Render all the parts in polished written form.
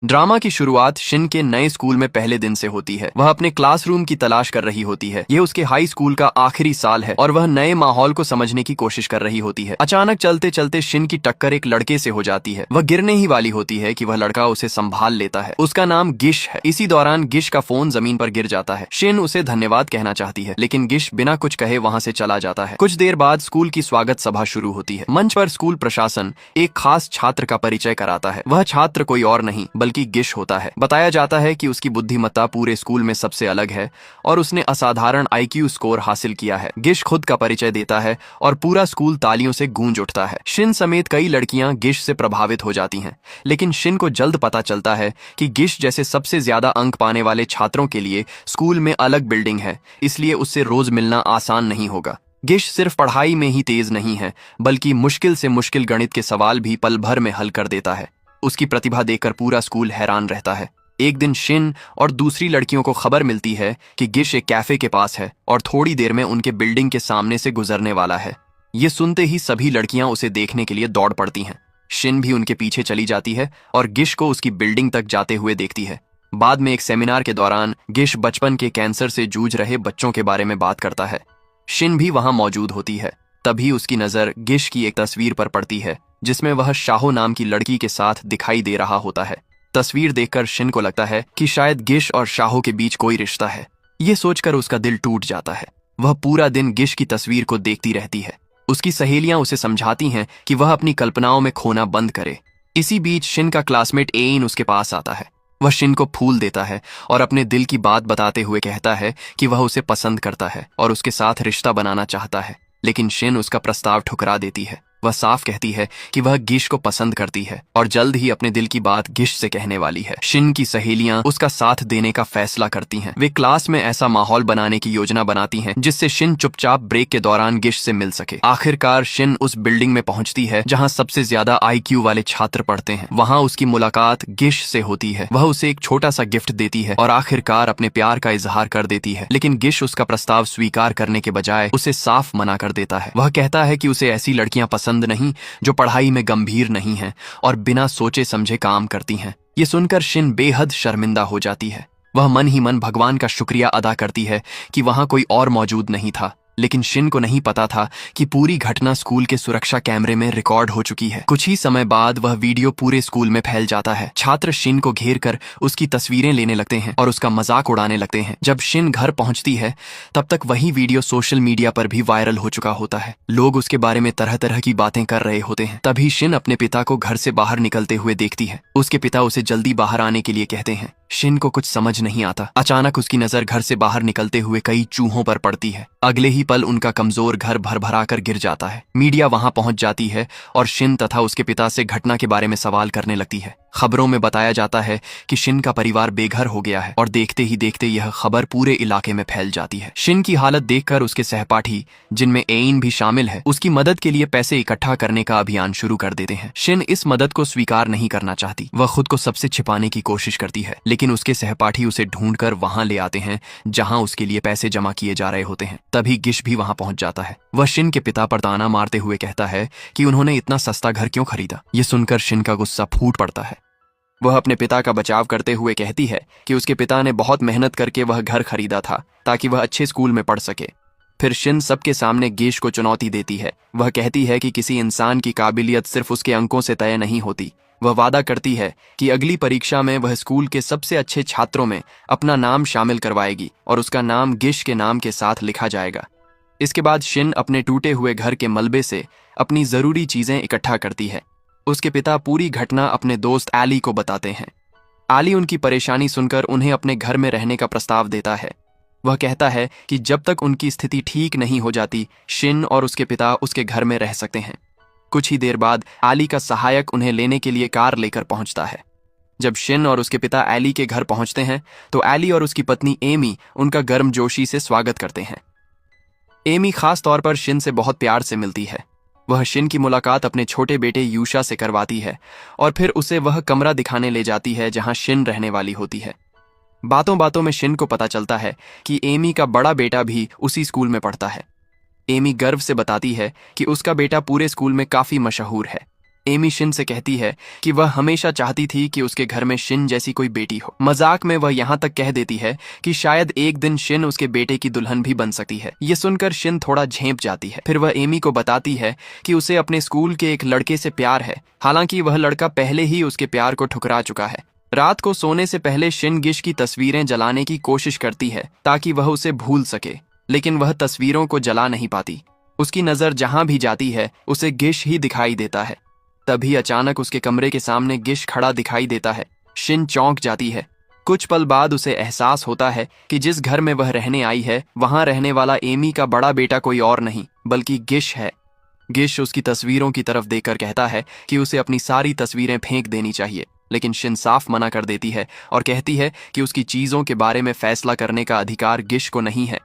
Drama की शुरुआत Shin के नए स्कूल में पहले दिन से होती है। वह अपने क्लासरूम की तलाश कर रही होती है। यह उसके हाई स्कूल का आखिरी साल है और वह नए माहौल को समझने की कोशिश कर रही होती है। अचानक चलते चलते शिन की टक्कर एक लड़के से हो जाती है। वह गिरने ही वाली होती है कि वह लड़का उसे संभाल लेता है। उसका नाम गिश है। इसी दौरान गिश का फोन जमीन पर गिर जाता है। शिन उसे धन्यवाद कहना चाहती है, लेकिन गिश बिना कुछ कहे वहां से चला जाता है। कुछ देर बाद स्कूल की स्वागत सभा शुरू होती है। मंच पर स्कूल प्रशासन एक खास छात्र का परिचय कराता है। वह छात्र कोई और नहीं बल्कि गिश होता है। बताया जाता है कि उसकी बुद्धिमत्ता पूरे स्कूल में सबसे अलग है और उसने असाधारण आईक्यू स्कोर हासिल किया है। गिश खुद का परिचय देता है और पूरा स्कूल तालियों से गूंज उठता है। शिन समेत कई लड़कियां गिश से प्रभावित हो जाती हैं, लेकिन शिन को जल्द पता चलता है कि गिश जैसे सबसे ज्यादा अंक पाने वाले छात्रों के लिए स्कूल में अलग बिल्डिंग है, इसलिए उससे रोज मिलना आसान नहीं होगा। गिश सिर्फ पढ़ाई में ही तेज नहीं है, बल्कि मुश्किल से मुश्किल गणित के सवाल भी पल भर में हल कर देता है। उसकी प्रतिभा देखकर पूरा स्कूल हैरान रहता है। एक दिन शिन और दूसरी लड़कियों को खबर मिलती है कि गिश एक कैफे के पास है और थोड़ी देर में उनके बिल्डिंग के सामने से गुजरने वाला है। ये सुनते ही सभी लड़कियां उसे देखने के लिए दौड़ पड़ती हैं। शिन भी उनके पीछे चली जाती है और गिश को उसकी बिल्डिंग तक जाते हुए देखती है। बाद में एक सेमिनार के दौरान गिश बचपन के कैंसर से जूझ रहे बच्चों के बारे में बात करता है। शिन भी वहां मौजूद होती है। तभी उसकी नजर गिश की एक तस्वीर पर पड़ती है, जिसमें वह शाहो नाम की लड़की के साथ दिखाई दे रहा होता है। तस्वीर देखकर शिन को लगता है कि शायद गिश और शाहो के बीच कोई रिश्ता है। ये सोचकर उसका दिल टूट जाता है। वह पूरा दिन गिश की तस्वीर को देखती रहती है। उसकी सहेलियां उसे समझाती हैं कि वह अपनी कल्पनाओं में खोना बंद करे। इसी बीच शिन का क्लासमेट एइन उसके पास आता है। वह शिन को फूल देता है और अपने दिल की बात बताते हुए कहता है कि वह उसे पसंद करता है और उसके साथ रिश्ता बनाना चाहता है, लेकिन शिन उसका प्रस्ताव ठुकरा देती है। वह साफ कहती है कि वह गिश को पसंद करती है और जल्द ही अपने दिल की बात गिश से कहने वाली है। शिन की सहेलियां उसका साथ देने का फैसला करती हैं। वे क्लास में ऐसा माहौल बनाने की योजना बनाती हैं जिससे शिन चुपचाप ब्रेक के दौरान गिश से मिल सके। आखिरकार शिन उस बिल्डिंग में पहुंचती है जहां सबसे ज्यादा आईक्यू वाले छात्र पढ़ते हैं। वहां उसकी मुलाकात गिश से होती है। वह उसे एक छोटा सा गिफ्ट देती है और आखिरकार अपने प्यार का इजहार कर देती है, लेकिन गिश उसका प्रस्ताव स्वीकार करने के बजाय उसे साफ मना कर देता है। वह कहता है कि उसे ऐसी लड़कियां पसंद नहीं जो पढ़ाई में गंभीर नहीं हैं और बिना सोचे समझे काम करती हैं। ये सुनकर शिन बेहद शर्मिंदा हो जाती है। वह मन ही मन भगवान का शुक्रिया अदा करती है कि वहां कोई और मौजूद नहीं था, लेकिन शिन को नहीं पता था कि पूरी घटना स्कूल के सुरक्षा कैमरे में रिकॉर्ड हो चुकी है। कुछ ही समय बाद वह वीडियो पूरे स्कूल में फैल जाता है। छात्र शिन को घेर कर उसकी तस्वीरें लेने लगते हैं और उसका मजाक उड़ाने लगते हैं। जब शिन घर पहुंचती है तब तक वही वीडियो सोशल मीडिया पर भी वायरल हो चुका होता है। लोग उसके बारे में तरह तरह की बातें कर रहे होते हैं। तभी शिन अपने पिता को घर से बाहर निकलते हुए देखती है। उसके पिता उसे जल्दी बाहर आने के लिए कहते हैं। शिन को कुछ समझ नहीं आता। अचानक उसकी नजर घर से बाहर निकलते हुए कई चूहों पर पड़ती है। अगले ही पल उनका कमजोर घर भर कर गिर जाता है। मीडिया वहां पहुंच जाती है और शिन तथा उसके पिता से घटना के बारे में सवाल करने लगती है। खबरों में बताया जाता है कि शिन का परिवार बेघर हो गया है और देखते ही देखते यह खबर पूरे इलाके में फैल जाती है। शिन की हालत देखकर उसके सहपाठी, जिनमें एइन भी शामिल है, उसकी मदद के लिए पैसे इकट्ठा करने का अभियान शुरू कर देते हैं। शिन इस मदद को स्वीकार नहीं करना चाहती। वह खुद को सबसे छिपाने की कोशिश करती है, लेकिन उसके सहपाठी उसे ढूंढकर वहां ले आते हैं जहां उसके लिए पैसे जमा किए जा रहे होते हैं। तभी गिश भी वहां पहुंच जाता है। वह शिन के पिता पर ताना मारते हुए कहता है कि उन्होंने इतना सस्ता घर क्यों खरीदा। ये सुनकर शिन का गुस्सा फूट पड़ता है। वह अपने पिता का बचाव करते हुए कहती है कि उसके पिता ने बहुत मेहनत करके वह घर खरीदा था ताकि वह अच्छे स्कूल में पढ़ सके। फिर शिन सबके सामने गिश को चुनौती देती है। वह कहती है कि किसी इंसान की काबिलियत सिर्फ उसके अंकों से तय नहीं होती। वह वादा करती है कि अगली परीक्षा में वह स्कूल के सबसे अच्छे छात्रों में अपना नाम शामिल करवाएगी और उसका नाम गिश के नाम के साथ लिखा जाएगा। इसके बाद शिन अपने टूटे हुए घर के मलबे से अपनी जरूरी चीजें इकट्ठा करती है। उसके पिता पूरी घटना अपने दोस्त एली को बताते हैं। एली उनकी परेशानी सुनकर उन्हें अपने घर में रहने का प्रस्ताव देता है। वह कहता है कि जब तक उनकी स्थिति ठीक नहीं हो जाती, शिन और उसके पिता उसके घर में रह सकते हैं। कुछ ही देर बाद एली का सहायक उन्हें लेने के लिए कार लेकर पहुंचता है। जब शिन और उसके पिता एली के घर पहुंचते हैं तो एली और उसकी पत्नी एमी उनका गर्मजोशी से स्वागत करते हैं। एमी खास तौर पर शिन से बहुत प्यार से मिलती है। वह शिन की मुलाकात अपने छोटे बेटे यूशा से करवाती है और फिर उसे वह कमरा दिखाने ले जाती है जहां शिन रहने वाली होती है। बातों बातों में शिन को पता चलता है कि एमी का बड़ा बेटा भी उसी स्कूल में पढ़ता है। एमी गर्व से बताती है कि उसका बेटा पूरे स्कूल में काफी मशहूर है। एमी शिन से कहती है कि वह हमेशा चाहती थी कि उसके घर में शिन जैसी कोई बेटी हो। मजाक में वह यहाँ तक कह देती है कि शायद एक दिन शिन उसके बेटे की दुल्हन भी बन सकती है। ये सुनकर शिन थोड़ा झेंप जाती है। फिर वह एमी को बताती है कि उसे अपने स्कूल के एक लड़के से प्यार है, हालांकि वह लड़का पहले ही उसके प्यार को ठुकरा चुका है। रात को सोने से पहले शिन गिश की तस्वीरें जलाने की कोशिश करती है ताकि वह उसे भूल सके, लेकिन वह तस्वीरों को जला नहीं पाती। उसकी नजर जहां भी जाती है उसे गिश ही दिखाई देता है। तभी अचानक उसके कमरे के सामने गिश खड़ा दिखाई देता है। शिन चौंक जाती है। कुछ पल बाद उसे एहसास होता है कि जिस घर में वह रहने आई है वहां रहने वाला एमी का बड़ा बेटा कोई और नहीं बल्कि गिश है। गिश उसकी तस्वीरों की तरफ देखकर कहता है कि उसे अपनी सारी तस्वीरें फेंक देनी चाहिए, लेकिन शिन साफ मना कर देती है और कहती है कि उसकी चीजों के बारे में फैसला करने का अधिकार गिश को नहीं है।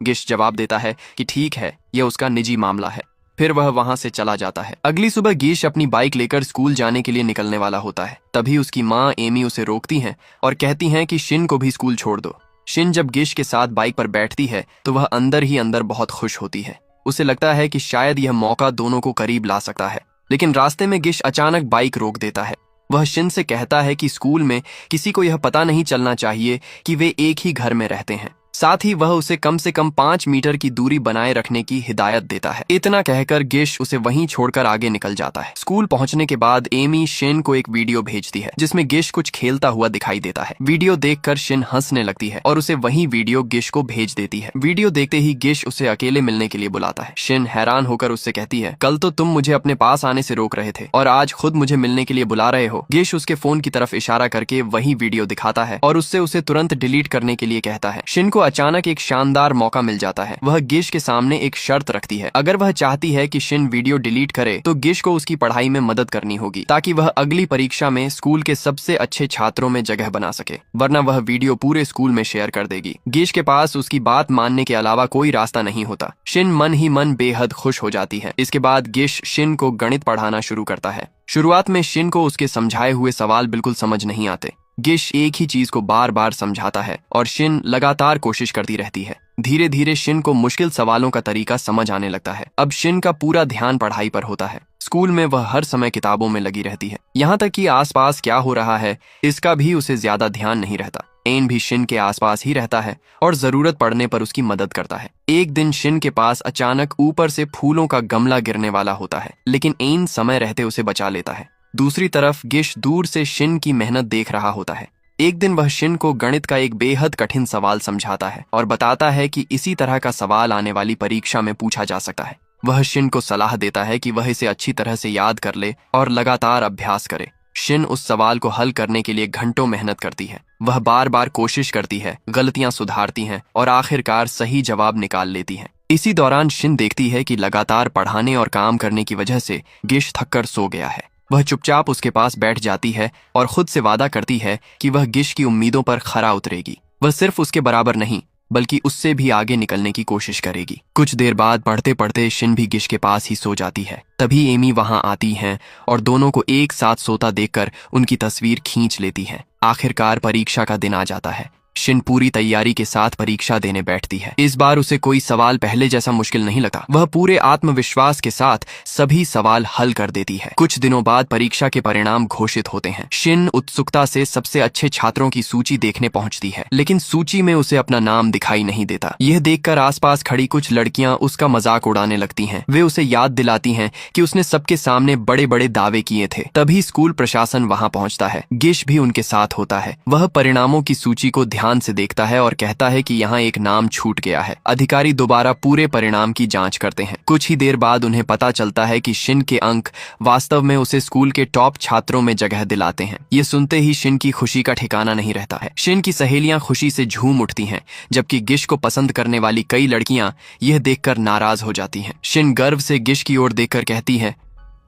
गिश जवाब देता है कि ठीक है, यह उसका निजी मामला है। फिर वह वहां से चला जाता है। अगली सुबह गिश अपनी बाइक लेकर स्कूल जाने के लिए निकलने वाला होता है। तभी उसकी माँ एमी उसे रोकती हैं और कहती हैं कि शिन को भी स्कूल छोड़ दो। शिन जब गिश के साथ बाइक पर बैठती है तो वह अंदर ही अंदर बहुत खुश होती है। उसे लगता है कि शायद यह मौका दोनों को करीब ला सकता है, लेकिन रास्ते में गिश अचानक बाइक रोक देता है। वह शिन से कहता है कि स्कूल में किसी को यह पता नहीं चलना चाहिए कि वे एक ही घर में रहते हैं। साथ ही वह उसे कम से कम 5 मीटर की दूरी बनाए रखने की हिदायत देता है। इतना कहकर गिश उसे वहीं छोड़कर आगे निकल जाता है। स्कूल पहुंचने के बाद एमी शिन को एक वीडियो भेजती है जिसमें गिश कुछ खेलता हुआ दिखाई देता है। वीडियो देखकर शिन हंसने लगती है और उसे वही वीडियो गिश को भेज देती है। वीडियो देखते ही गिश उसे अकेले मिलने के लिए बुलाता है। शिन हैरान होकर उससे कहती है, कल तो तुम मुझे अपने पास आने से रोक रहे थे और आज खुद मुझे मिलने के लिए बुला रहे हो। गिश उसके फोन की तरफ इशारा करके वही वीडियो दिखाता है और उससे उसे तुरंत डिलीट करने के लिए कहता है। शिन को अचानक एक शानदार मौका मिल जाता है। वह गिश के सामने एक शर्त रखती है। अगर वह चाहती है कि शिन वीडियो डिलीट करे तो गिश को उसकी पढ़ाई में मदद करनी होगी ताकि वह अगली परीक्षा में स्कूल के सबसे अच्छे छात्रों में जगह बना सके, वरना वह वीडियो पूरे स्कूल में शेयर कर देगी। गिश के पास उसकी बात मानने के अलावा कोई रास्ता नहीं होता। शिन मन ही मन बेहद खुश हो जाती है। इसके बाद गिश शिन को गणित पढ़ाना शुरू करता है। शुरुआत में शिन को उसके समझाए हुए सवाल बिल्कुल समझ नहीं आते। गिश एक ही चीज को बार बार समझाता है और शिन लगातार कोशिश करती रहती है। धीरे धीरे शिन को मुश्किल सवालों का तरीका समझ आने लगता है। अब शिन का पूरा ध्यान पढ़ाई पर होता है। स्कूल में वह हर समय किताबों में लगी रहती है, यहाँ तक कि आसपास क्या हो रहा है इसका भी उसे ज्यादा ध्यान नहीं रहता। एन भी शिन के आसपास ही रहता है और जरूरत पड़ने पर उसकी मदद करता है। एक दिन शिन के पास अचानक ऊपर से फूलों का गमला गिरने वाला होता है, लेकिन एन समय रहते उसे बचा लेता है। दूसरी तरफ गिश दूर से शिन की मेहनत देख रहा होता है। एक दिन वह शिन को गणित का एक बेहद कठिन सवाल समझाता है और बताता है कि इसी तरह का सवाल आने वाली परीक्षा में पूछा जा सकता है। वह शिन को सलाह देता है कि वह इसे अच्छी तरह से याद कर ले और लगातार अभ्यास करे। शिन उस सवाल को हल करने के लिए घंटों मेहनत करती है। वह बार बार कोशिश करती है, गलतियां सुधारती हैं और आखिरकार सही जवाब निकाल लेती है। इसी दौरान शिन देखती है कि लगातार पढ़ाने और काम करने की वजह से गिश थककर सो गया है। वह चुपचाप उसके पास बैठ जाती है और खुद से वादा करती है कि वह गिश की उम्मीदों पर खरा उतरेगी। वह सिर्फ उसके बराबर नहीं बल्कि उससे भी आगे निकलने की कोशिश करेगी। कुछ देर बाद पढ़ते पढ़ते शिन भी गिश के पास ही सो जाती है। तभी एमी वहां आती हैं और दोनों को एक साथ सोता देखकर उनकी तस्वीर खींच लेती हैं। आखिरकार परीक्षा का दिन आ जाता है। शिन पूरी तैयारी के साथ परीक्षा देने बैठती है। इस बार उसे कोई सवाल पहले जैसा मुश्किल नहीं लगा। वह पूरे आत्मविश्वास के साथ सभी सवाल हल कर देती है। कुछ दिनों बाद परीक्षा के परिणाम घोषित होते हैं। शिन उत्सुकता से सबसे अच्छे छात्रों की सूची देखने पहुंचती है, लेकिन सूची में उसे अपना नाम दिखाई नहीं देता। यह देखकर आसपास खड़ी कुछ लड़कियां उसका मजाक उड़ाने लगती हैं। वे उसे याद दिलाती हैं कि उसने सबके सामने बड़े बड़े दावे किए थे। तभी स्कूल प्रशासन वहां पहुंचता है। गिश भी उनके साथ होता है। वह परिणामों की सूची को ध्यान से देखता है और कहता है कि यहाँ एक नाम छूट गया है। अधिकारी दोबारा पूरे परिणाम की जांच करते हैं। कुछ ही देर बाद उन्हें पता चलता है कि शिन के अंक वास्तव में उसे स्कूल के टॉप छात्रों में जगह दिलाते हैं। ये सुनते ही शिन की खुशी का ठिकाना नहीं रहता है। शिन की सहेलियां खुशी से झूम उठती हैं, जबकि गिश को पसंद करने वाली कई लड़कियां यह देखकर नाराज हो जाती हैं। शिन गर्व से गिश की ओर देखकर कहती है,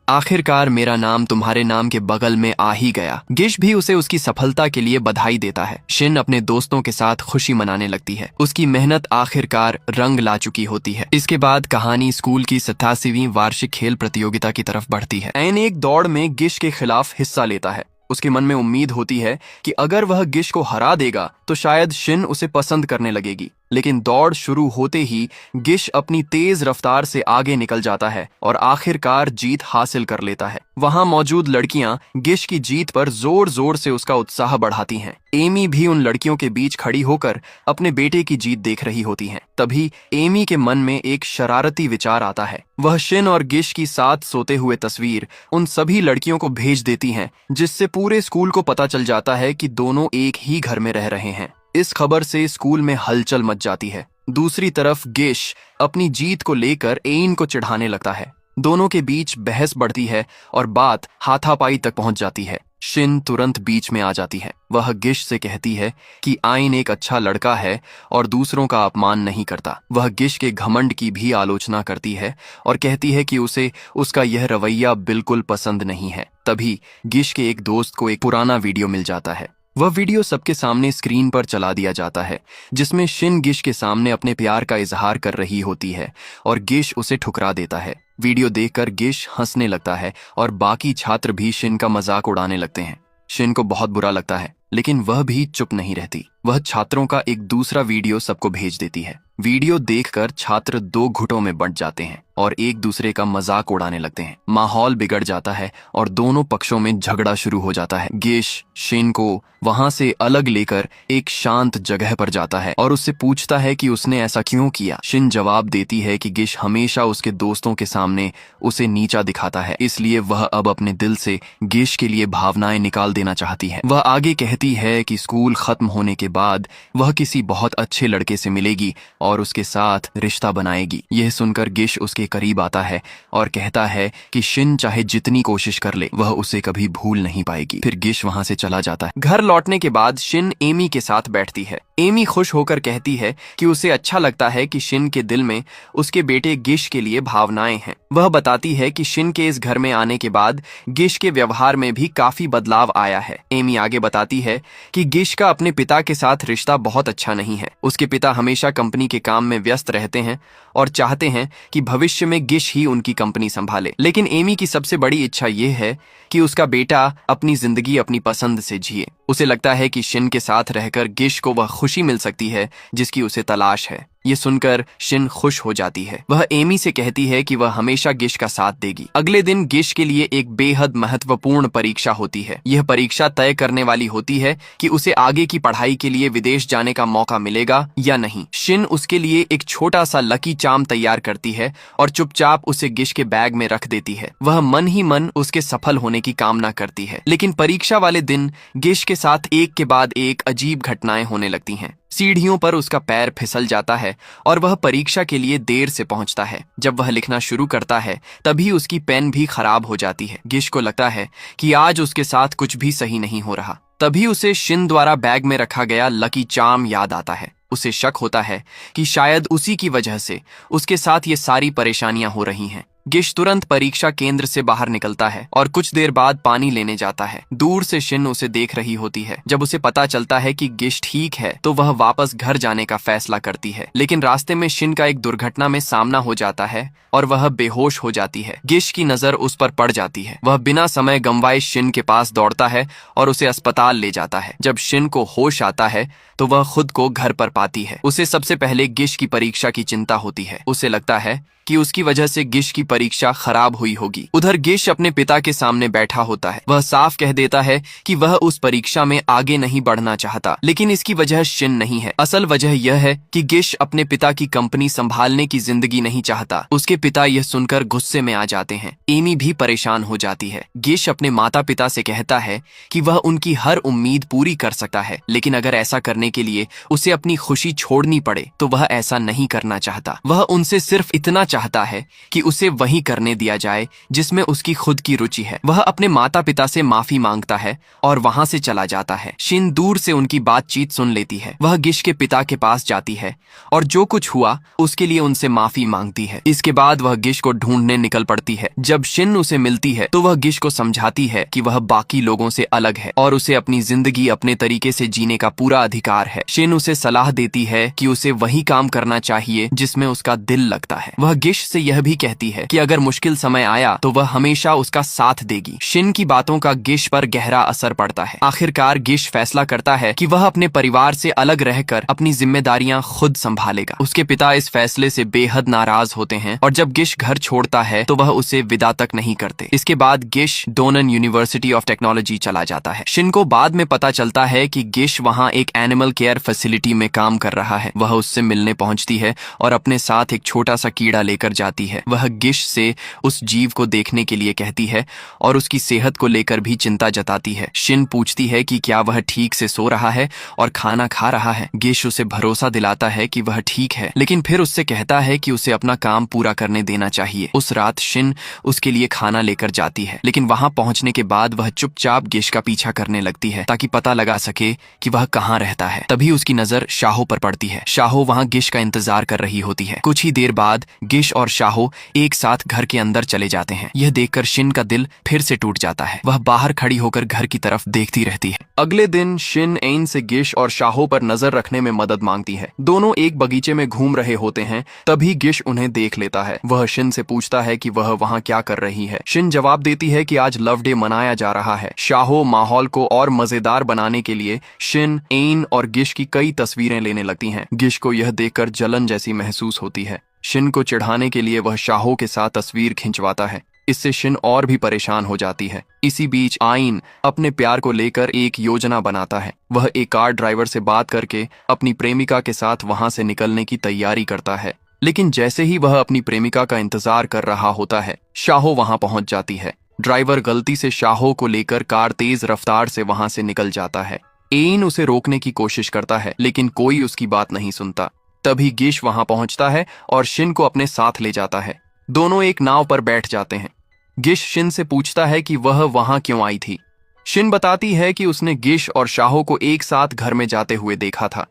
आखिरकार मेरा नाम तुम्हारे नाम के बगल में आ ही गया। गिश भी उसे उसकी सफलता के लिए बधाई देता है। शिन अपने दोस्तों के साथ खुशी मनाने लगती है। उसकी मेहनत आखिरकार रंग ला चुकी होती है। इसके बाद कहानी स्कूल की 87वीं वार्षिक खेल प्रतियोगिता की तरफ बढ़ती है। एन एक दौड़ में गिश के खिलाफ हिस्सा लेता है। उसके मन में उम्मीद होती है कि अगर वह गिश को हरा देगा तो शायद शिन उसे पसंद करने लगेगी। लेकिन दौड़ शुरू होते ही गिश अपनी तेज रफ्तार से आगे निकल जाता है और आखिरकार जीत हासिल कर लेता है। वहां मौजूद लड़कियां गिश की जीत पर जोर जोर से उसका उत्साह बढ़ाती हैं। एमी भी उन लड़कियों के बीच खड़ी होकर अपने बेटे की जीत देख रही होती हैं। तभी एमी के मन में एक शरारती विचार आता है। वह शिन और गिश की साथ सोते हुए तस्वीर उन सभी लड़कियों को भेज देती हैं, जिससे पूरे स्कूल को पता चल जाता है कि दोनों एक ही घर में रह रहे हैं। इस खबर से स्कूल में हलचल मच जाती है। दूसरी तरफ गिश अपनी जीत को लेकर एइन को चिढ़ाने लगता है। दोनों के बीच बहस बढ़ती है और बात हाथापाई तक पहुंच जाती है। शिन तुरंत बीच में आ जाती है। वह गिश से कहती है कि आइन एक अच्छा लड़का है और दूसरों का अपमान नहीं करता। वह गिश के घमंड की भी आलोचना करती है और कहती है कि उसे उसका यह रवैया बिल्कुल पसंद नहीं है। तभी गिश के एक दोस्त को एक पुराना वीडियो मिल जाता है। वह वीडियो सबके सामने स्क्रीन पर चला दिया जाता है, जिसमें शिन गिश के सामने अपने प्यार का इजहार कर रही होती है और गिश उसे ठुकरा देता है। वीडियो देखकर गिश हंसने लगता है और बाकी छात्र भी शिन का मजाक उड़ाने लगते हैं। शिन को बहुत बुरा लगता है, लेकिन वह भी चुप नहीं रहती। वह छात्रों का एक दूसरा वीडियो सबको भेज देती है। वीडियो देखकर छात्र दो गुटों में बंट जाते हैं और एक दूसरे का मजाक उड़ाने लगते हैं। माहौल बिगड़ जाता है और दोनों पक्षों में झगड़ा शुरू हो जाता है। गिश शिन को वहां से अलग लेकर एक शांत जगह पर जाता है और उससे पूछता है कि उसने ऐसा क्यों किया। शिन जवाब देती है कि गिश हमेशा उसके दोस्तों के सामने उसे नीचा दिखाता है, इसलिए वह अब अपने दिल से गिश के लिए भावनाएं निकाल देना चाहती है। वह आगे कहती है कि स्कूल खत्म होने के बाद वह किसी बहुत अच्छे लड़के से मिलेगी और उसके साथ रिश्ता बनाएगी। यह सुनकर गिश उसके करीब आता है और कहता है कि शिन चाहे जितनी कोशिश कर ले वह उसे कभी भूल नहीं पाएगी। फिर गिश वहां से चला जाता है। घर लौटने के बाद शिन एमी के साथ बैठती है। एमी खुश होकर कहती है कि उसे अच्छा लगता है कि शिन के दिल में उसके बेटे गिश के लिए भावनाएं हैं। वह बताती है कि शिन के इस घर में आने के बाद गिश के व्यवहार में भी काफी बदलाव आया है। एमी आगे बताती है कि गिश का अपने पिता के साथ रिश्ता बहुत अच्छा नहीं है। उसके पिता हमेशा कंपनी के काम में व्यस्त रहते हैं और चाहते हैं कि भविष्य में गिश ही उनकी कंपनी संभाले। लेकिन एमी की सबसे बड़ी इच्छा यह है कि उसका बेटा अपनी जिंदगी अपनी पसंद से जिए। उसे लगता है कि शिन के साथ रहकर गिश को वह खुशी मिल सकती है जिसकी उसे तलाश है। ये सुनकर शिन खुश हो जाती है। वह एमी से कहती है कि वह हमेशा गिश का साथ देगी। अगले दिन गिश के लिए एक बेहद महत्वपूर्ण परीक्षा होती है। यह परीक्षा तय करने वाली होती है कि उसे आगे की पढ़ाई के लिए विदेश जाने का मौका मिलेगा या नहीं। शिन उसके लिए एक छोटा सा लकी चार्म तैयार करती है और चुपचाप उसे गिश के बैग में रख देती है। वह मन ही मन उसके सफल होने की कामना करती है। लेकिन परीक्षा वाले दिन गिश के साथ एक के बाद एक अजीब घटनाएं होने लगती हैं। सीढ़ियों पर उसका पैर फिसल जाता है और वह परीक्षा के लिए देर से पहुंचता है। जब वह लिखना शुरू करता है तभी उसकी पेन भी खराब हो जाती है। गिश को लगता है कि आज उसके साथ कुछ भी सही नहीं हो रहा। तभी उसे शिन द्वारा बैग में रखा गया लकी चार्म याद आता है। उसे शक होता है कि शायद उसी की वजह से उसके साथ ये सारी परेशानियां हो रही हैं। गिश तुरंत परीक्षा केंद्र से बाहर निकलता है और कुछ देर बाद पानी लेने जाता है। दूर से शिन उसे देख रही होती है। जब उसे पता चलता है कि गिश ठीक है तो वह वापस घर जाने का फैसला करती है। लेकिन रास्ते में शिन का एक दुर्घटना में सामना हो जाता है और वह बेहोश हो जाती है। गिश की नजर उस पर पड़ जाती है। वह बिना समय गंवाए शिन के पास दौड़ता है और उसे अस्पताल ले जाता है। जब शिन को होश आता है तो वह खुद को घर पर पाती है। उसे सबसे पहले गिश की परीक्षा की चिंता होती है। उसे लगता है कि उसकी वजह से गिश की परीक्षा खराब हुई होगी। उधर गिश अपने पिता के सामने बैठा होता है। वह साफ कह देता है कि वह उस परीक्षा में आगे नहीं बढ़ना चाहता, लेकिन इसकी वजह शिन नहीं है। असल वजह यह है कि गिश अपने पिता की कंपनी संभालने की जिंदगी नहीं चाहता। उसके पिता यह सुनकर गुस्से में आ जाते हैं। एमी भी परेशान हो जाती है। गिश अपने माता पिता से कहता है कि वह उनकी हर उम्मीद पूरी कर सकता है, लेकिन अगर ऐसा करने के लिए उसे अपनी खुशी छोड़नी पड़े तो वह ऐसा नहीं करना चाहता। वह उनसे सिर्फ इतना चाहता है कि उसे वही करने दिया जाए जिसमें उसकी खुद की रुचि है। वह अपने माता पिता से माफी मांगता है और वहां से चला जाता है। शिन दूर से उनकी बातचीत सुन लेती है। वह गिश के पिता के पास जाती है और जो कुछ हुआ उसके लिए उनसे माफी मांगती है। इसके बाद वह गिश को ढूंढने निकल पड़ती है। जब शिन उसे मिलती है तो वह गिश को समझाती है कि वह बाकी लोगों से अलग है और उसे अपनी जिंदगी अपने तरीके से जीने का पूरा अधिकार है। शिन उसे सलाह देती है कि उसे वही काम करना चाहिए जिसमें उसका दिल लगता है। वह गिश से यह भी कहती है कि अगर मुश्किल समय आया तो वह हमेशा उसका साथ देगी। शिन की बातों का गिश पर गहरा असर पड़ता है। आखिरकार गिश फैसला करता है कि वह अपने परिवार से अलग रहकर अपनी जिम्मेदारियां खुद संभालेगा। उसके पिता इस फैसले से बेहद नाराज होते हैं और जब गिश घर छोड़ता है तो वह उसे विदा तक नहीं करते। इसके बाद गिश डोनन यूनिवर्सिटी ऑफ टेक्नोलॉजी चला जाता है। शिन को बाद में पता चलता है कि गिश वहां एक एनिमल केयर फैसिलिटी में काम कर रहा है। वह उससे मिलने पहुंचती है और अपने साथ एक छोटा सा कीड़ा लेकर जाती है। वह गिश से उस जीव को देखने के लिए कहती है और उसकी सेहत को लेकर भी चिंता जताती है। शिन पूछती है कि क्या वह ठीक से सो रहा है और खाना खा रहा है। गिश उसे भरोसा दिलाता है कि वह ठीक है, लेकिन फिर उससे कहता है कि उसे अपना काम पूरा करने देना चाहिए। उस रात शिन उसके लिए खाना लेकर जाती है, लेकिन वहां पहुंचने के बाद वह चुपचाप गिश का पीछा करने लगती है ताकि पता लगा सके कि वह कहाँ रहता है। तभी उसकी नजर शाहो पर पड़ती है। शाहो वहां गिश का इंतजार कर रही होती है। कुछ ही देर बाद गिश और शाहो एक साथ घर के अंदर चले जाते हैं। यह देखकर शिन का दिल फिर से टूट जाता है। वह बाहर खड़ी होकर घर की तरफ देखती रहती है। अगले दिन शिन एन से गिश और शाहो पर नजर रखने में मदद मांगती है। दोनों एक बगीचे में घूम रहे होते हैं। तभी गिश उन्हें देख लेता है। वह शिन से पूछता है कि वह वहां क्या कर रही है। शिन जवाब देती है कि आज लव डे मनाया जा रहा है। शाहो माहौल को और मजेदार बनाने के लिए शिन, एन और गिश की कई तस्वीरें लेने लगती हैं। गिश को यह देखकर जलन जैसी महसूस होती है। शिन को चिढ़ाने के लिए वह शाहो के साथ तस्वीर खिंचवाता है। इससे शिन और भी परेशान हो जाती है। इसी बीच आइन अपने प्यार को लेकर एक योजना बनाता है। वह एक कार ड्राइवर से बात करके अपनी प्रेमिका के साथ वहां से निकलने की तैयारी करता है। लेकिन जैसे ही वह अपनी प्रेमिका का इंतजार कर रहा होता है, शाहो वहां पहुंच जाती है। ड्राइवर गलती से शाहो को लेकर कार तेज रफ्तार से वहां से निकल जाता है। एन उसे रोकने की कोशिश करता है, लेकिन कोई उसकी बात नहीं सुनता। तभी गिश वहां पहुंचता है और शिन को अपने साथ ले जाता है। दोनों एक नाव पर बैठ जाते हैं। गिश शिन से पूछता है कि वह वहां क्यों आई थी। शिन बताती है कि उसने गिश और शाहो को एक साथ घर में जाते हुए देखा था।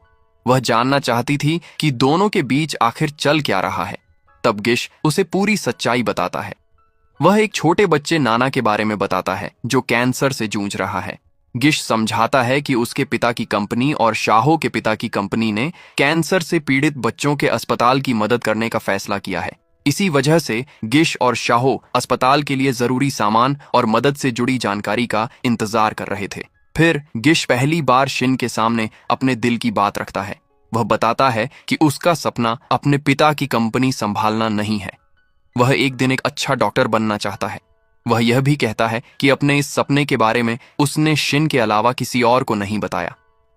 वह जानना चाहती थी कि दोनों के बीच आखिर चल क्या रहा है। तब गिश उसे पूरी सच्चाई बताता है। वह एक छोटे बच्चे नाना के बारे में बताता है जो कैंसर से जूझ रहा है। गिश समझाता है कि उसके पिता की कंपनी और शाहो के पिता की कंपनी ने कैंसर से पीड़ित बच्चों के अस्पताल की मदद करने का फैसला किया है। इसी वजह से गिश और शाहो अस्पताल के लिए जरूरी सामान और मदद से जुड़ी जानकारी का इंतजार कर रहे थे। फिर गिश पहली बार शिन के सामने अपने दिल की बात रखता है। वह बताता है कि उसका सपना अपने पिता की कंपनी संभालना नहीं है। वह एक दिन एक अच्छा डॉक्टर बनना चाहता है। वह यह भी कहता है कि अपने इस सपने के बारे में उसने शिन के अलावा किसी और को नहीं बताया।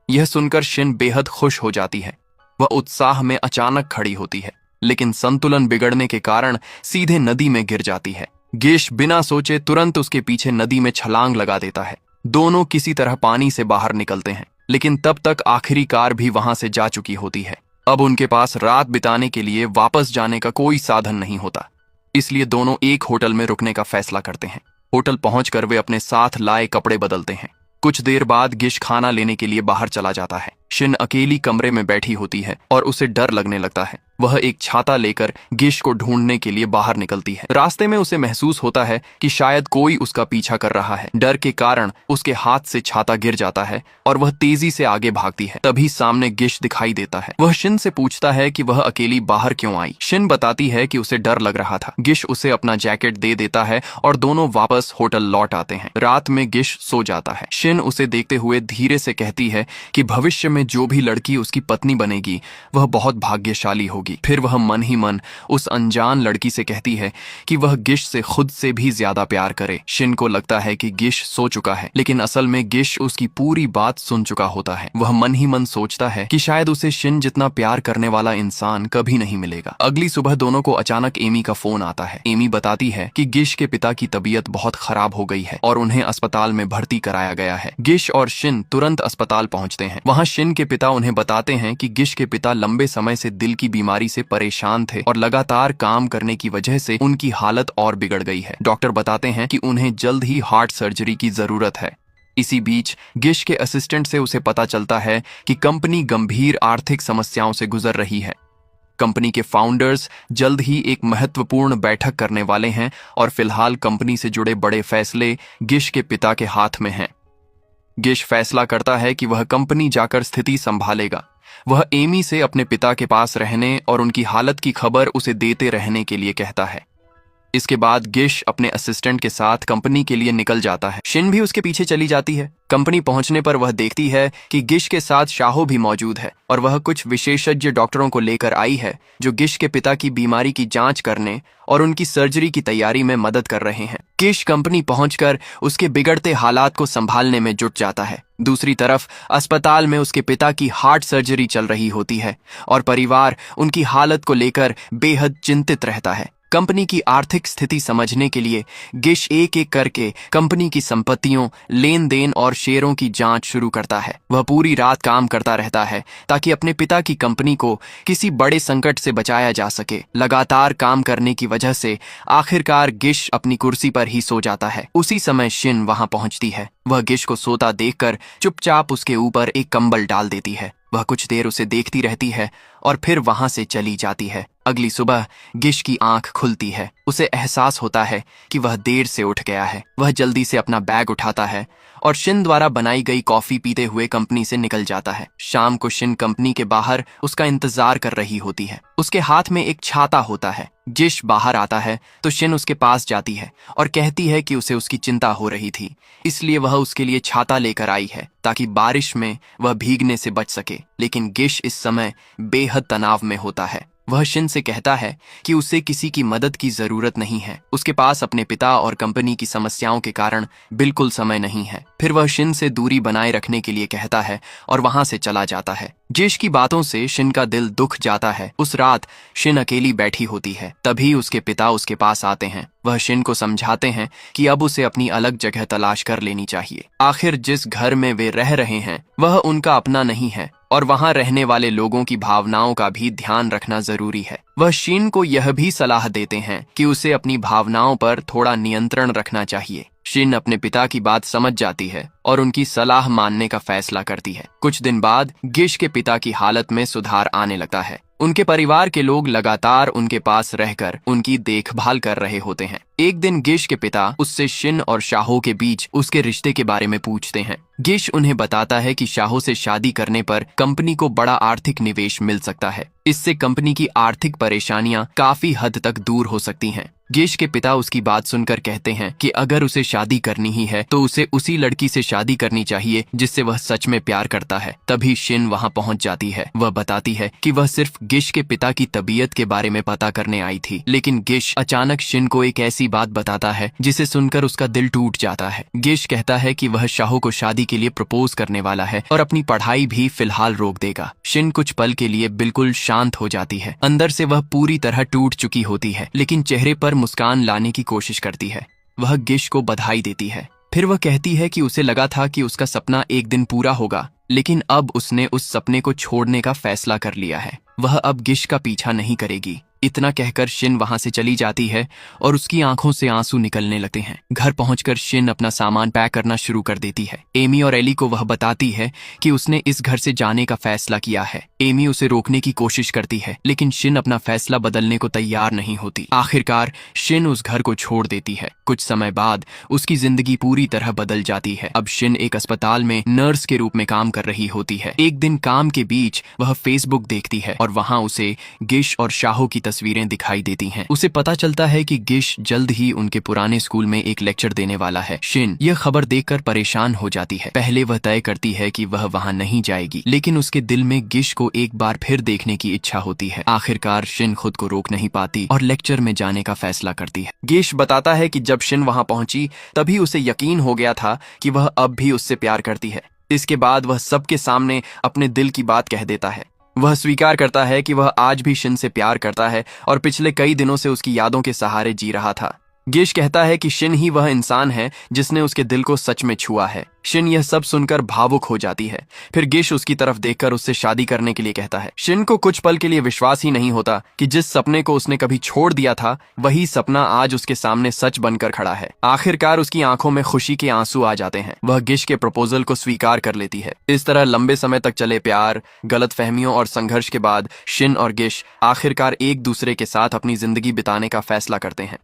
यह सुनकर शिन बेहद खुश हो जाती है। वह उत्साह में अचानक खड़ी होती है, लेकिन संतुलन बिगड़ने के कारण सीधे नदी में गिर जाती है। गिश बिना सोचे तुरंत उसके पीछे नदी में छलांग लगा देता है। दोनों किसी तरह पानी से बाहर निकलते हैं, लेकिन तब तक आखिरी कार भी वहां से जा चुकी होती है। अब उनके पास रात बिताने के लिए वापस जाने का कोई साधन नहीं होता, इसलिए दोनों एक होटल में रुकने का फैसला करते हैं। होटल पहुंचकर वे अपने साथ लाए कपड़े बदलते हैं। कुछ देर बाद गिश खाना लेने के लिए बाहर चला जाता है। शिन अकेली कमरे में बैठी होती है और उसे डर लगने लगता है। वह एक छाता लेकर गिश को ढूंढने के लिए बाहर निकलती है। रास्ते में उसे महसूस होता है कि शायद कोई उसका पीछा कर रहा है। डर के कारण उसके हाथ से छाता गिर जाता है और वह तेजी से आगे भागती है। तभी सामने गिश दिखाई देता है। वह शिन से पूछता है कि वह अकेली बाहर क्यों आई। शिन बताती है कि उसे डर लग रहा था। गिश उसे अपना जैकेट दे देता है और दोनों वापस होटल लौट आते हैं। रात में गिश सो जाता है। शिन उसे देखते हुए धीरे से कहती है कि भविष्य में जो भी लड़की उसकी पत्नी बनेगी वह बहुत भाग्यशाली होगी। फिर वह मन ही मन उस अनजान लड़की से कहती है कि वह गिश से खुद से भी ज्यादा प्यार करे। शिन को लगता है कि गिश सो चुका है, लेकिन असल में गिश उसकी पूरी बात सुन चुका होता है। वह मन ही मन सोचता है कि शायद उसे शिन जितना प्यार करने वाला इंसान कभी नहीं मिलेगा। अगली सुबह दोनों को अचानक एमी का फोन आता है। एमी बताती है कि गिश के पिता की तबीयत बहुत खराब हो गई है और उन्हें अस्पताल में भर्ती कराया गया है। गिश और शिन तुरंत अस्पताल पहुंचते हैं। वहां शिन के पिता उन्हें बताते हैं कि गिश के पिता लंबे समय से दिल की बीमारी से परेशान थे और लगातार काम करने की वजह से उनकी हालत और बिगड़ गई है। डॉक्टर बताते हैं कि उन्हें जल्द ही हार्ट सर्जरी की जरूरत है। इसी बीच गिश के असिस्टेंट से उसे पता चलता है कि कंपनी गंभीर आर्थिक समस्याओं से गुजर रही है। कंपनी के फाउंडर्स जल्द ही एक महत्वपूर्ण बैठक करने वाले हैं और फिलहाल कंपनी से जुड़े बड़े फैसले गिश के पिता के हाथ में हैं। गिश फैसला करता है कि वह कंपनी जाकर स्थिति संभालेगा। वह एमी से अपने पिता के पास रहने और उनकी हालत की खबर उसे देते रहने के लिए कहता है। इसके बाद गिश अपने असिस्टेंट के साथ कंपनी के लिए निकल जाता है। शिन भी उसके पीछे चली जाती है। कंपनी पहुंचने पर वह देखती है कि गिश के साथ शाहो भी मौजूद है और वह कुछ विशेषज्ञ डॉक्टरों को लेकर आई है जो गिश के पिता की बीमारी की जांच करने और उनकी सर्जरी की तैयारी में मदद कर रहे हैं। गिश कंपनी पहुंचकर उसके बिगड़ते हालात को संभालने में जुट जाता है। दूसरी तरफ अस्पताल में उसके पिता की हार्ट सर्जरी चल रही होती है और परिवार उनकी हालत को लेकर बेहद चिंतित रहता है। कंपनी की आर्थिक स्थिति समझने के लिए गिश एक एक करके कंपनी की संपत्तियों, लेन देन और शेयरों की जांच शुरू करता है। वह पूरी रात काम करता रहता है ताकि अपने पिता की कंपनी को किसी बड़े संकट से बचाया जा सके। लगातार काम करने की वजह से आखिरकार गिश अपनी कुर्सी पर ही सो जाता है। उसी समय शिन वहां पहुंचती है। वह गिश को सोता देखकर चुपचाप उसके ऊपर एक कंबल डाल देती है। वह कुछ देर उसे देखती रहती है और फिर वहां से चली जाती है। अगली सुबह गिश की आंख खुलती है। उसे एहसास होता है कि वह देर से उठ गया है। वह जल्दी से अपना बैग उठाता है और शिन द्वारा बनाई गई कॉफी पीते हुए कंपनी से निकल जाता है। शाम को शिन कंपनी के बाहर उसका इंतजार कर रही होती है। उसके हाथ में एक छाता होता है। गिश बाहर आता है तो शिन उसके पास जाती है और कहती है कि उसे उसकी चिंता हो रही थी, इसलिए वह उसके लिए छाता लेकर आई है ताकि बारिश में वह भीगने से बच सके। लेकिन गिश इस समय बेहद तनाव में होता है। वह शिन से कहता है कि उसे किसी की मदद की जरूरत नहीं है। उसके पास अपने पिता और कंपनी की समस्याओं के कारण बिल्कुल समय नहीं है। फिर वह शिन से दूरी बनाए रखने के लिए कहता है और वहां से चला जाता है। गिश की बातों से शिन का दिल दुख जाता है। उस रात शिन अकेली बैठी होती है। तभी उसके पिता उसके पास आते हैं। वह शिन को समझाते हैं कि अब उसे अपनी अलग जगह तलाश कर लेनी चाहिए। आखिर जिस घर में वे रह रहे हैं वह उनका अपना नहीं है और वहां रहने वाले लोगों की भावनाओं का भी ध्यान रखना जरूरी है। वह शिन को यह भी सलाह देते हैं कि उसे अपनी भावनाओं पर थोड़ा नियंत्रण रखना चाहिए। शिन अपने पिता की बात समझ जाती है और उनकी सलाह मानने का फैसला करती है। कुछ दिन बाद गिश के पिता की हालत में सुधार आने लगता है। उनके परिवार के लोग लगातार उनके पास रहकर उनकी देखभाल कर रहे होते हैं। एक दिन गिश के पिता उससे शिन और शाहो के बीच उसके रिश्ते के बारे में पूछते हैं। गिश उन्हें बताता है कि शाहो से शादी करने पर कंपनी को बड़ा आर्थिक निवेश मिल सकता है। इससे कंपनी की आर्थिक परेशानियां काफी हद तक दूर हो सकती हैं। गिश के पिता उसकी बात सुनकर कहते हैं कि अगर उसे शादी करनी ही है तो उसे उसी लड़की से शादी करनी चाहिए जिससे वह सच में प्यार करता है। तभी शिन वहां पहुंच जाती है। वह बताती है कि वह सिर्फ गिश के पिता की तबीयत के बारे में पता करने आई थी। लेकिन गिश अचानक शिन को एक ऐसी बात बताता है जिसे सुनकर उसका दिल टूट जाता है। गिश कहता है कि वह शाहो को शादी के लिए प्रपोज करने वाला है और अपनी पढ़ाई भी फिलहाल रोक देगा। शिन कुछ पल के लिए बिल्कुल शांत हो जाती है। अंदर से वह पूरी तरह टूट चुकी होती है, लेकिन चेहरे पर मुस्कान लाने की कोशिश करती है। वह गिश को बधाई देती है। फिर वह कहती है कि उसे लगा था कि उसका सपना एक दिन पूरा होगा, लेकिन अब उसने उस सपने को छोड़ने का फैसला कर लिया है। वह अब गिश का पीछा नहीं करेगी। इतना कहकर शिन वहां से चली जाती है और उसकी आंखों से आंसू निकलने लगते हैं। घर पहुंचकर शिन अपना सामान पैक करना शुरू कर देती है। एमी और एली को वह बताती है कि उसने इस घर से जाने का फैसला किया है। एमी उसे रोकने की कोशिश करती है, लेकिन शिन अपना फैसला बदलने को तैयार नहीं होती। आखिरकार शिन उस घर को छोड़ देती है। कुछ समय बाद उसकी जिंदगी पूरी तरह बदल जाती है। अब शिन एक अस्पताल में नर्स के रूप में काम कर रही होती है। एक दिन काम के बीच वह फेसबुक देखती है और वहां उसे गिश और शाहो की तस्वीरें दिखाई देती हैं। उसे पता चलता है कि गिश जल्द ही उनके पुराने स्कूल में एक लेक्चर देने वाला है। शिन यह खबर देखकर परेशान हो जाती है। पहले वह तय करती है कि वह वहां नहीं जाएगी, लेकिन उसके दिल में गिश को एक बार फिर देखने की इच्छा होती है। आखिरकार शिन खुद को रोक नहीं पाती और लेक्चर में जाने का फैसला करती है। गिश बताता है कि जब शिन वहां पहुंची तभी उसे यकीन हो गया था कि वह अब भी उससे प्यार करती है। इसके बाद वह सबके सामने अपने दिल की बात कह देता है। वह स्वीकार करता है कि वह आज भी शिन से प्यार करता है और पिछले कई दिनों से उसकी यादों के सहारे जी रहा था। गिश कहता है कि शिन ही वह इंसान है जिसने उसके दिल को सच में छुआ है। शिन यह सब सुनकर भावुक हो जाती है। फिर गिश उसकी तरफ देखकर उससे शादी करने के लिए कहता है। शिन को कुछ पल के लिए विश्वास ही नहीं होता कि जिस सपने को उसने कभी छोड़ दिया था वही सपना आज उसके सामने सच बनकर खड़ा है। आखिरकार उसकी आंखों में खुशी के आंसू आ जाते हैं। वह गिश के प्रपोजल को स्वीकार कर लेती है। इस तरह लंबे समय तक चले प्यार, गलतफहमियों और संघर्ष के बाद शिन और गिश आखिरकार एक दूसरे के साथ अपनी जिंदगी बिताने का फैसला करते हैं।